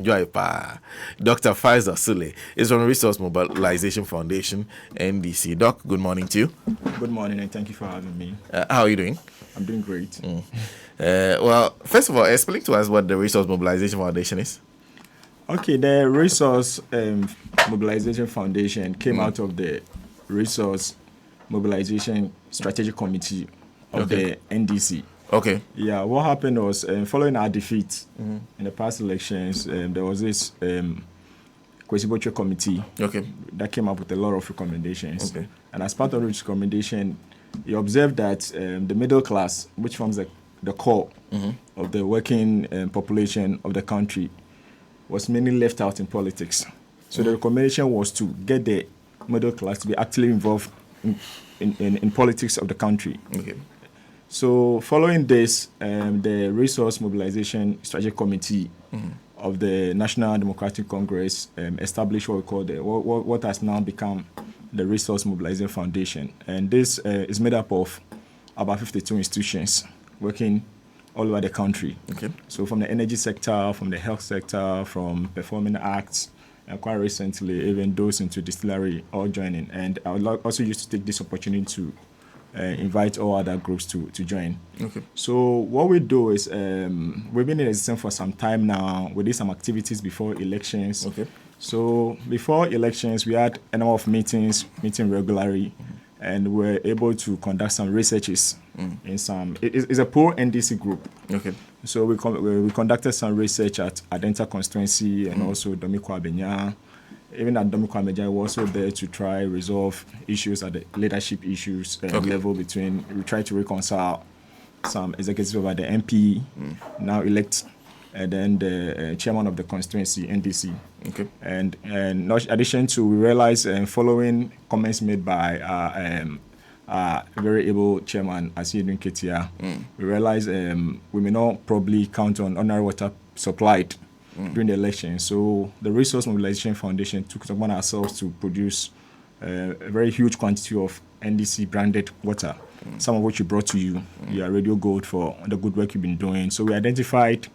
Joy Pa. Dr. Faisal Sulley is from Resource Mobilization Foundation, NDC. Doc, good morning to you. Good morning and thank you for having me. How are you doing? I'm doing great. Well, first of all, explain to us what the Resource Mobilization Foundation is. Okay, the Resource Mobilization Foundation came out of the Resource Mobilization Strategic Committee of the NDC. Okay. Yeah, what happened was following our defeat in the past elections, there was this Kwesi committee that came up with a lot of recommendations. Okay. And as part of this recommendation, he observed that the middle class, which forms the core of the working population of the country, was mainly left out in politics. So the recommendation was to get the middle class to be actively involved in politics of the country. Okay. So following this, the Resource Mobilization Strategic Committee of the National Democratic Congress established what we call what has now become the Resource Mobilization Foundation. And this is made up of about 52 institutions working all over the country. Okay. So from the energy sector, from the health sector, from performing arts, and quite recently even those into distillery all joining. And I would also use to take this opportunity to invite all other groups to join. Okay. So what we do is we've been in existence for some time now. We did some activities before elections. Okay. So before elections, we had a number of meeting regularly, and we're able to conduct some researches in some. It's a pro-NDC group. Okay. So we conducted some research at Adenta constituency and also Domiko Abenya. Even at Domiko Abenya, we're also there to try resolve issues at the leadership issues level between. We try to reconcile some executives over the MP now elect, and then the chairman of the constituency NDC. Okay. And in addition to, we realized following comments made by a very able chairman, Asiedun Ketia, we realized we may not probably count on ordinary water supplied during the election. So the Resource Mobilization Foundation took it upon ourselves to produce a very huge quantity of NDC branded water, some of which we brought to you. You are Radio Gold for the good work you've been doing. So we identified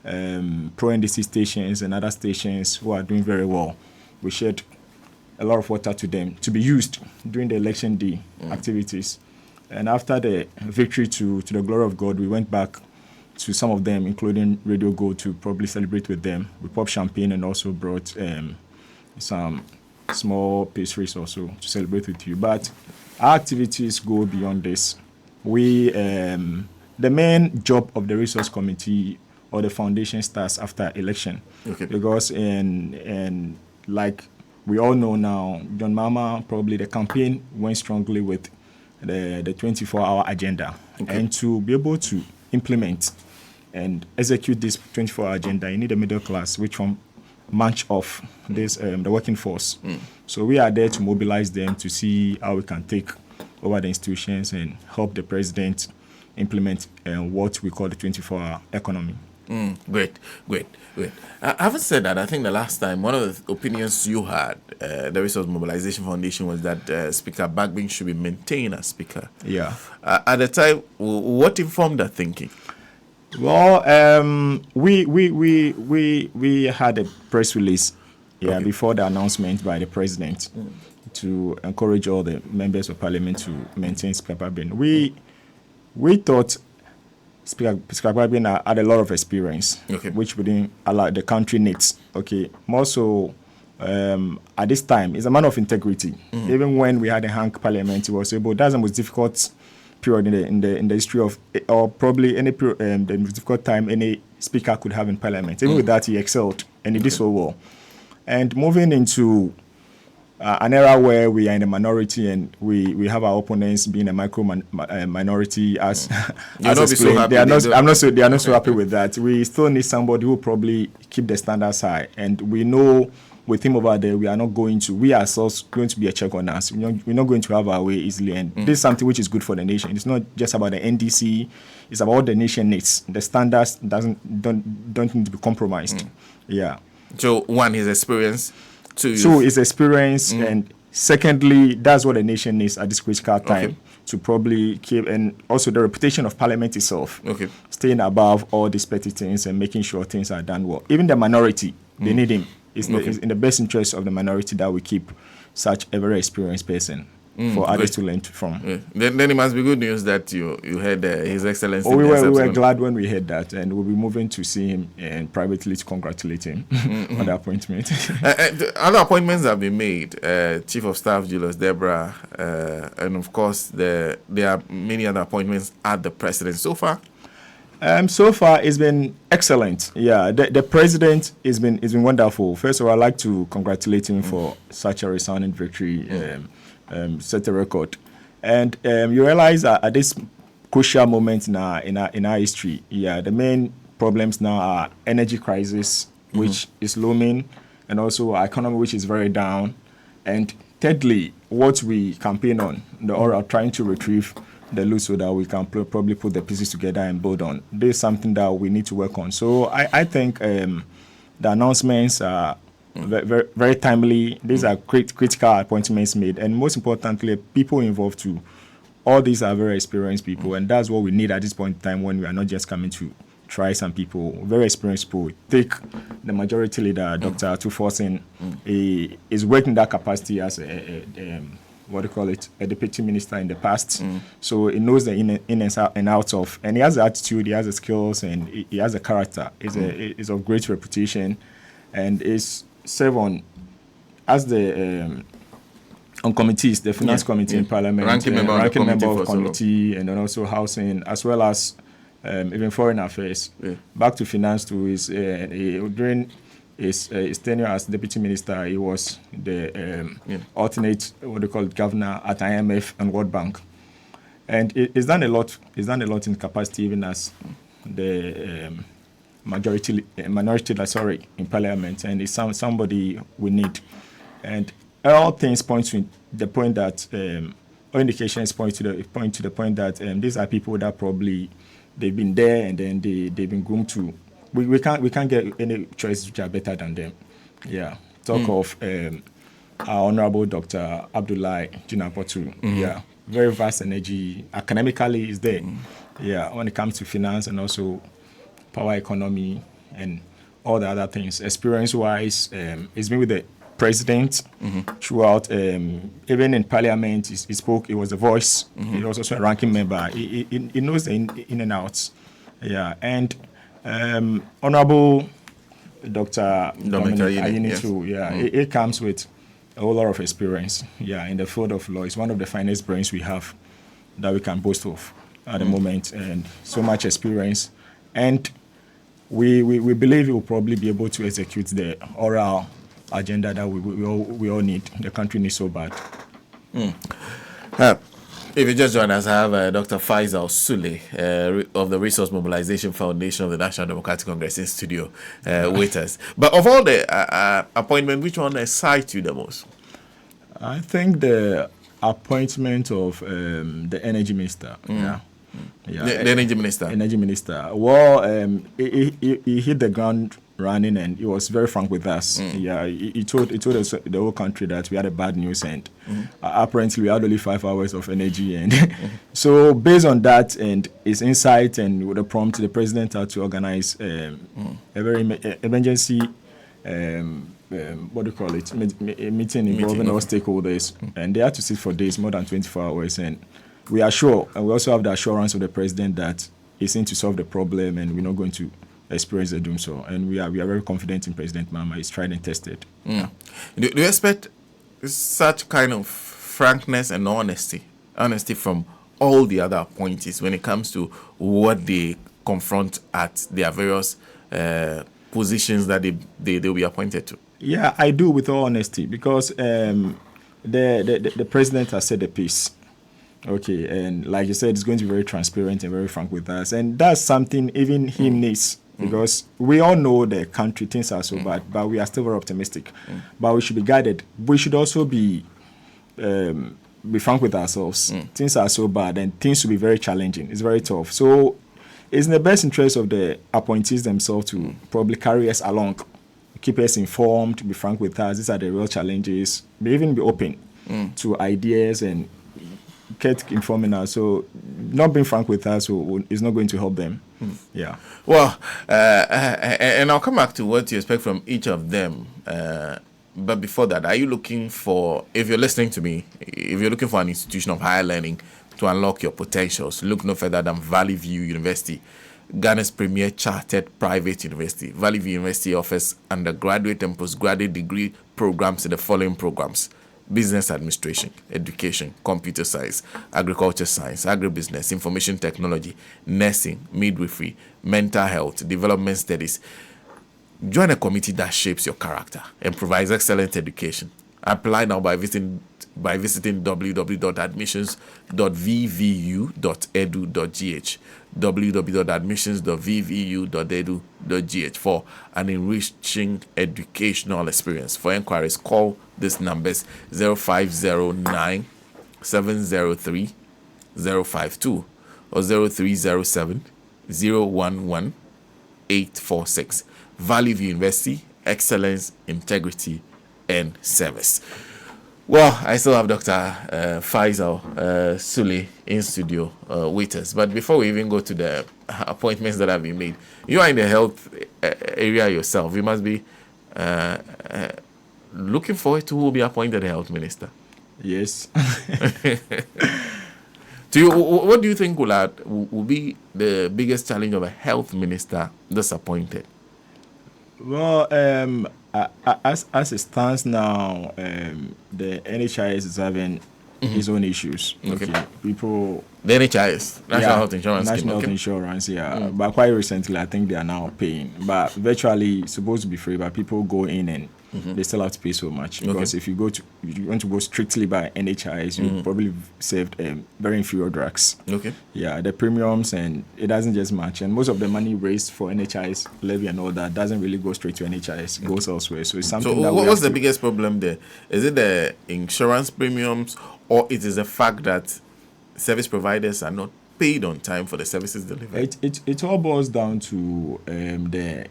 pro-NDC stations and other stations who are doing very well. We shared a lot of water to them to be used during the election day activities. And after the victory to the glory of God, we went back to some of them, including Radio Gold, to probably celebrate with them. We popped champagne and also brought some small pastries also to celebrate with you. But our activities go beyond this. We the main job of the resource committee or the foundation starts after election. Okay. Because in like we all know now, John Mahama, probably the campaign went strongly with the 24-hour agenda. Okay. And to be able to implement and execute this 24-hour agenda, you need a middle class, which from much of this the working force. So we are there to mobilize them to see how we can take over the institutions and help the president implement what we call the 24-hour economy. Great. Having said that, I think the last time, one of the opinions you had, the Resource Mobilization Foundation, was that Speaker Bagbin should be maintained as Speaker. Yeah. At the time, what informed that thinking? Well, we had a press release before the announcement by the president to encourage all the members of parliament to maintain Speaker Bagbin. We thought Speaker Bagbin had a lot of experience, which within the country needs. Okay, more so at this time, he's a man of integrity. Even when we had a hung parliament, he was able. That's the most difficult period in the history of, or probably any period, the most difficult time any speaker could have in parliament. Even with that, he excelled and he did so well. And moving into an era where we are in a minority and we have our opponents being a minority as explained. They are not so happy with that. We still need somebody who will probably keep the standards high, and we know with him over there, we ourselves going to be a check on us. We're not going to have our way easily, and this is something which is good for the nation. It's not just about the NDC; it's about what the nation needs. The standards don't need to be compromised. Yeah. So one, his experience. Two, his experience, and secondly, that's what the nation needs at this critical time to probably keep, and also the reputation of Parliament itself, staying above all these petty things and making sure things are done well. Even the minority They need him. It's in the best interest of the minority that we keep such a very experienced person for others to learn from. Yeah. Then it must be good news that you heard His Excellency. We were glad when we heard that, and we'll be moving to see him and privately to congratulate him on the appointment. Other appointments have been made. Chief of Staff Julius Deborah, and of course there are many other appointments at the president so far. So far, it's been excellent. Yeah, the president has been wonderful. First of all, I'd like to congratulate him for such a resounding victory, set a record. And you realize that at this crucial moment in our history, the main problems now are energy crisis, which is looming, and also our economy, which is very down. And thirdly, what we campaign on, or are trying to retrieve the loot so that we can probably put the pieces together and build on. This is something that we need to work on. So I think the announcements are very, very timely. These are critical appointments made, and most importantly, people involved too. All these are very experienced people, and that's what we need at this point in time when we are not just coming to try some people, very experienced people. Take the majority leader, Dr. Tuforsin. He is working that capacity as a deputy minister in the past. So he knows the in and out of, and he has the attitude, he has the skills, and he has the character. He's of great reputation, and is served on as the on committees, the finance committee in Parliament, ranking member of committee, and then also housing, as well as even foreign affairs. Back to finance too. Is during his tenure as deputy minister, he was the alternate, governor at IMF and World Bank, and he's done a lot. He's done a lot in capacity, even as the minority in Parliament, and he's somebody we need. And all things point to the point that all indications point to the point that these are people that probably they've been there and then they've been groomed to. We can't get any choices which are better than them. Yeah. Talk of our Honorable Dr. Abdullahi Jinapotu. Yeah. Very vast energy. Academically is there. Yeah. When it comes to finance and also power economy and all the other things. Experience-wise, he's been with the president throughout. Even in Parliament, he spoke. He was a voice. He was also a ranking member. He knows the in and outs. Yeah. And Honorable Dr. Dominic Ayini too. Yeah, it comes with a whole lot of experience. Yeah, in the field of law, it's one of the finest brains we have that we can boast of at the moment, and so much experience. And we believe he will probably be able to execute the oral agenda that we all need. The country needs so bad. If you just join us, I have Dr. Faisal Sulley of the Resource Mobilization Foundation of the National Democratic Congress in studio with us. But of all the appointments, which one excites you the most? I think the appointment of the energy minister. Yeah. The energy minister. Energy minister. Well, he hit the ground running, and he was very frank with us. Yeah, he told us, the whole country, that we had a bad news, and apparently we had only 5 hours of energy, and so based on that and his insight and with the prompt, the president had to organize a very emergency a meeting involving all stakeholders, and they had to sit for days, more than 24 hours, and we are sure, and we also have the assurance of the president that he's in to solve the problem, and we're not going to experience the doom. So, and we are very confident in President Mahama. He's tried and tested. Do you expect such kind of frankness and honesty from all the other appointees when it comes to what they confront at their various positions that they'll be appointed to? Yeah, I do, with all honesty, because the president has said the piece. Okay, and like you said, it's going to be very transparent and very frank with us, and that's something even he needs, because we all know the country, things are so bad, but we are still very optimistic. But we should be guided. We should also be frank with ourselves. Things are so bad, and things should be very challenging. It's very tough. So it's in the best interest of the appointees themselves to probably carry us along, keep us informed, be frank with us. These are the real challenges. Even be open to ideas and kept informing us. So not being frank with us is not going to help them. Yeah. Well, and I'll come back to what you expect from each of them. But before that, are you looking for, if you're listening to me, if you're looking for an institution of higher learning to unlock your potentials, look no further than Valley View University, Ghana's premier chartered private university. Valley View University offers undergraduate and postgraduate degree programs in the following programs: business administration, education, computer science, agriculture science, agribusiness, information technology, nursing, midwifery, mental health, development studies. Join a committee that shapes your character and provides excellent education. Apply now by visiting www.admissions.vvu.edu.gh www.admissions.vvu.edu.gh for an enriching educational experience. For inquiries, call these numbers: 0509 703 052 or 0307 011 846. Valley View University, excellence, integrity, and service. Well, I still have Dr. Faisal Sulley in studio with us. But before we even go to the appointments that have been made, you are in the health area yourself. You must be looking forward to who will be appointed the health minister. Yes. What do you think will be the biggest challenge of a health minister that's appointed? Well, as it stands now, the NHIS is having its own issues. Okay. People. The NHIS, National Health Insurance Scheme. National Health Insurance, yeah. But quite recently, I think they are now paying. But virtually, it's supposed to be free, but people go in and they still have to pay so much. Because if you want to go strictly by NHIS, you probably saved very inferior drugs. Okay. Yeah, the premiums, and it doesn't just match. And most of the money raised for NHIS levy and all that doesn't really go straight to NHIS. It goes elsewhere. So it's something that what's the biggest problem there? Is it the insurance premiums, or it is the fact that service providers are not paid on time for the services delivered? It all boils down to the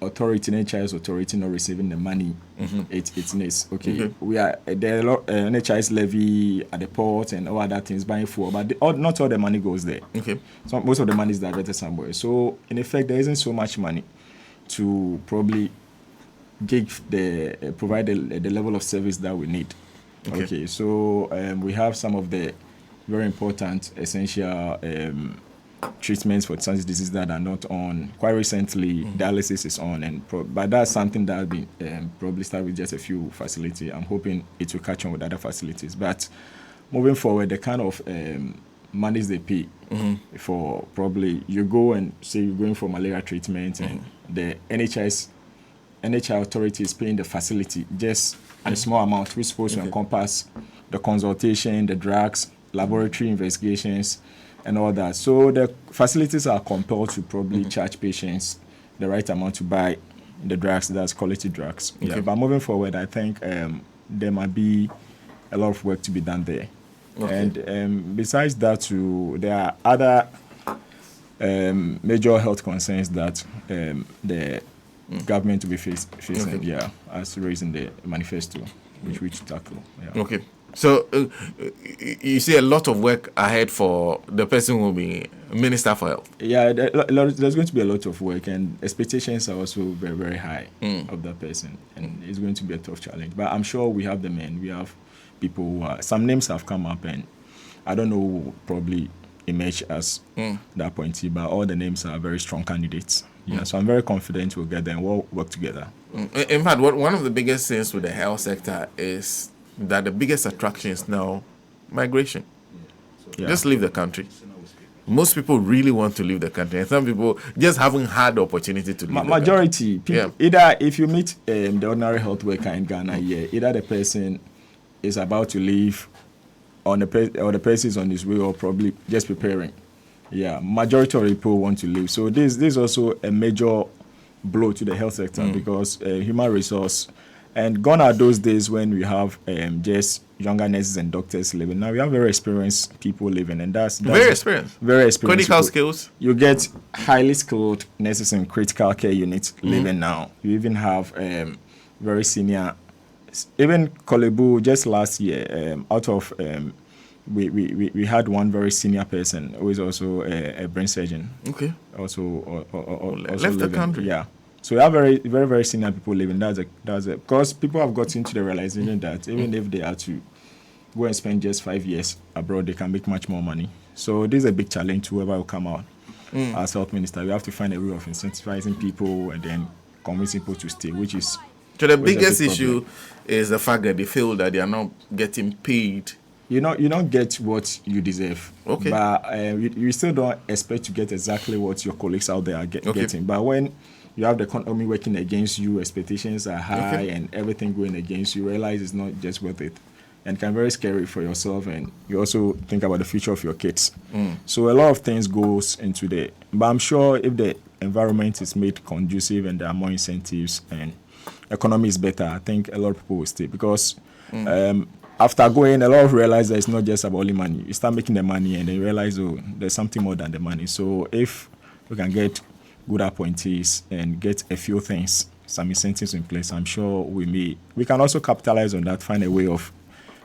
authority, NHIS authority, not receiving the money it needs. Okay, we are there. NHIS levy at the port and all other things buying fuel, but not all the money goes there. Okay, so most of the money is diverted somewhere. So in effect, there isn't so much money to probably provide the level of service that we need. Okay, so we have some of the very important, essential treatments for some diseases that are not on. Quite recently, dialysis is on, but that's something that will be probably start with just a few facilities. I'm hoping it will catch on with other facilities. But moving forward, the kind of monies they pay for, probably you go and say you're going for malaria treatment, and the NHI authority is paying the facility just a small amount, which is supposed to encompass the consultation, the drugs, laboratory investigations, and all that. So the facilities are compelled to probably charge patients the right amount to buy the drugs, that's quality drugs. Okay. Yeah, but moving forward, I think there might be a lot of work to be done there. Okay. And besides that, too, there are other major health concerns that the government will be facing, as raised in the manifesto, which we tackle. Yeah. Okay. So you see a lot of work ahead for the person who will be Minister for Health. Yeah, there's going to be a lot of work, and expectations are also very, very high of that person, and it's going to be a tough challenge. But I'm sure we have the men. We have people who are, some names have come up, and I don't know who will probably emerge as that appointee, but all the names are very strong candidates. Yeah, so I'm very confident we'll get them. We'll work together. In fact, one of the biggest things with the health sector is that the biggest attraction is now migration. Yeah. Just leave the country. Most people really want to leave the country, and some people just haven't had the opportunity to leave. Majority people, either if you meet the ordinary health worker in Ghana, either the person is about to leave, or the person is on his way, or probably just preparing. Yeah, majority of people want to leave. So this is also a major blow to the health sector because human resource. And gone are those days when we have just younger nurses and doctors living. Now we have very experienced people living, and that's very experienced. Very experienced. Critical skills. You get highly skilled nurses in critical care units living now. You even have very senior. Even Kolebu just last year, out of we had one very senior person who is also a brain surgeon. Okay. Also Left the living. country. Yeah. So we have very senior people living. That's a because people have gotten to the realization that even if they are to go and spend just 5 years abroad, they can make much more money. So this is a big challenge to whoever will come out as health minister. We have to find a way of incentivizing people and then convincing people to stay, which is So the which is a biggest big issue problem. is the fact that they feel that they are not getting paid. You don't get what you deserve. Okay. But you still don't expect to get exactly what your colleagues out there are getting. But when you have the economy working against you, expectations are high, and everything going against you, realize it's not just worth it. And can be very scary for yourself, and you also think about the future of your kids. So a lot of things goes into the. But I'm sure if the environment is made conducive and there are more incentives and economy is better, I think a lot of people will stay because after going, a lot of realize that it's not just about only money. You start making the money and then you realize, oh, there's something more than the money. So if we can get good appointees and get a few things, some incentives in place, I'm sure we can also capitalize on that, find a way of,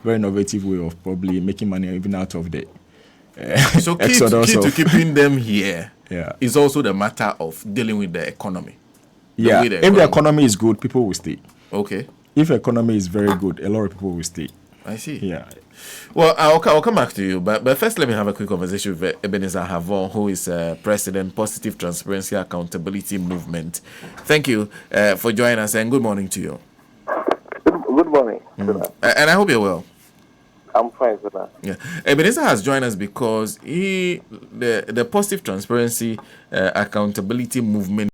very innovative way of probably making money even out of the So key exodus to of, keeping them here yeah. is also the matter of dealing with the economy. Yeah, if the economy is good, people will stay. Okay. If the economy is very good, a lot of people will stay. I see. Yeah. Well, I'll come back to you, but first let me have a quick conversation with Ebenezer Havon, who is President, Positive Transparency Accountability Movement. Thank you for joining us, and good morning to you. Good morning, sir. And I hope you're well. I'm fine, sir. Yeah, Ebenezer has joined us because the Positive Transparency Accountability Movement